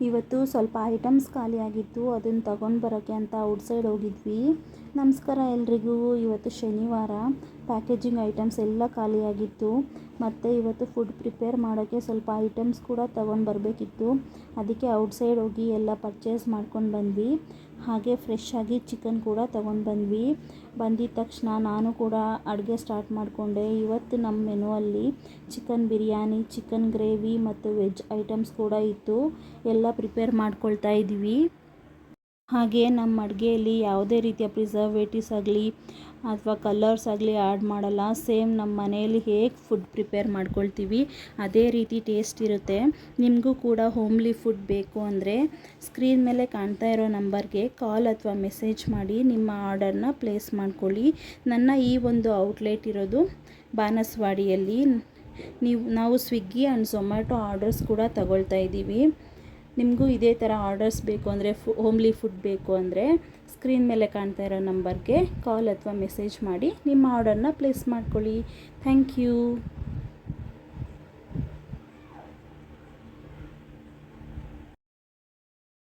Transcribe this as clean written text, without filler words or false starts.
ಇವತ್ತು ಸ್ವಲ್ಪ ಐಟಮ್ಸ್ ಖಾಲಿಯಾಗಿತ್ತು, ಅದನ್ನು ತಗೊಂಡು ಬರೋಕ್ಕೆ ಅಂತ ಔಟ್ಸೈಡ್ ಹೋಗಿದ್ವಿ. ನಮಸ್ಕಾರ ಎಲ್ರಿಗೂ. ಇವತ್ತು ಶನಿವಾರ, ಪ್ಯಾಕೇಜಿಂಗ್ ಐಟಮ್ಸ್ ಎಲ್ಲ ಖಾಲಿಯಾಗಿತ್ತು. ಮತ್ತು ಇವತ್ತು ಫುಡ್ ಪ್ರಿಪೇರ್ ಮಾಡೋಕ್ಕೆ ಸ್ವಲ್ಪ ಐಟಮ್ಸ್ ಕೂಡ ತಗೊಂಡು ಬರಬೇಕಿತ್ತು. ಅದಕ್ಕೆ ಔಟ್ಸೈಡ್ ಹೋಗಿ ಎಲ್ಲ ಪರ್ಚೇಸ್ ಮಾಡ್ಕೊಂಡು ಬಂದ್ವಿ. ಹಾಗೆ ಫ್ರೆಶ್ ಆಗಿ ಚಿಕನ್ ಕೂಡ ತಗೊಂಡು ಬಂದ್ವಿ. ಬಂದಿದ್ದ ತಕ್ಷಣ ನಾನು ಕೂಡ ಅಡುಗೆ ಸ್ಟಾರ್ಟ್ ಮಾಡಿಕೊಂಡೆ. ಇವತ್ತು ನಮ್ಮ ಮೆನುವಲ್ಲಿ ಚಿಕನ್ ಬಿರಿಯಾನಿ, ಚಿಕನ್ ಗ್ರೇವಿ ಮತ್ತು ವೆಜ್ ಐಟಮ್ಸ್ ಕೂಡ ಇತ್ತು. ಎಲ್ಲ ಪ್ರಿಪೇರ್ ಮಾಡ್ಕೊಳ್ತಾ ಇದ್ವಿ. ಹಾಗೆ ನಮ್ಮ ಅಡುಗೆಯಲ್ಲಿ ಯಾವುದೇ ರೀತಿಯ ಪ್ರಿಸರ್ವೇಟಿವ್ಸ್ ಆಗಲಿ ಅಥವಾ ಕಲರ್ಸ್ ಆಗಲಿ ಆ್ಯಡ್ ಮಾಡಲ್ಲ. ಸೇಮ್ ನಮ್ಮ ಮನೆಯಲ್ಲಿ ಹೇಗೆ ಫುಡ್ ಪ್ರಿಪೇರ್ ಮಾಡ್ಕೊಳ್ತೀವಿ ಅದೇ ರೀತಿ ಟೇಸ್ಟ್ ಇರುತ್ತೆ. ನಿಮಗೂ ಕೂಡ ಹೋಮ್ಲಿ ಫುಡ್ ಬೇಕು ಅಂದರೆ ಸ್ಕ್ರೀನ್ ಮೇಲೆ ಕಾಣ್ತಾ ಇರೋ ನಂಬರ್ಗೆ ಕಾಲ್ ಅಥವಾ ಮೆಸೇಜ್ ಮಾಡಿ ನಿಮ್ಮ ಆರ್ಡರ್ನ ಪ್ಲೇಸ್ ಮಾಡ್ಕೊಳ್ಳಿ. ನನ್ನ ಈ ಒಂದು ಔಟ್ಲೆಟ್ ಇರೋದು ಬಾನಸವಾಡಿಯಲ್ಲಿ. ನಾವು ಸ್ವಿಗ್ಗಿ ಆ್ಯಂಡ್ ಝೊಮ್ಯಾಟೊ ಆರ್ಡರ್ಸ್ ಕೂಡ ತಗೊಳ್ತಾ ಇದ್ದೀವಿ. ನಿಮಗೂ ಇದೇ ಥರ ಆರ್ಡರ್ಸ್ ಬೇಕು ಅಂದರೆ ಹೋಮ್ಲಿ ಫುಡ್ ಬೇಕು ಅಂದರೆ ಸ್ಕ್ರೀನ್ ಮೇಲೆ ಕಾಣ್ತಾ ಇರೋ ನಂಬರ್ಗೆ ಕಾಲ್ ಅಥವಾ ಮೆಸೇಜ್ ಮಾಡಿ ನಿಮ್ಮ ಆರ್ಡರ್ನ ಪ್ಲೇಸ್ ಮಾಡ್ಕೊಳ್ಳಿ. Thank you.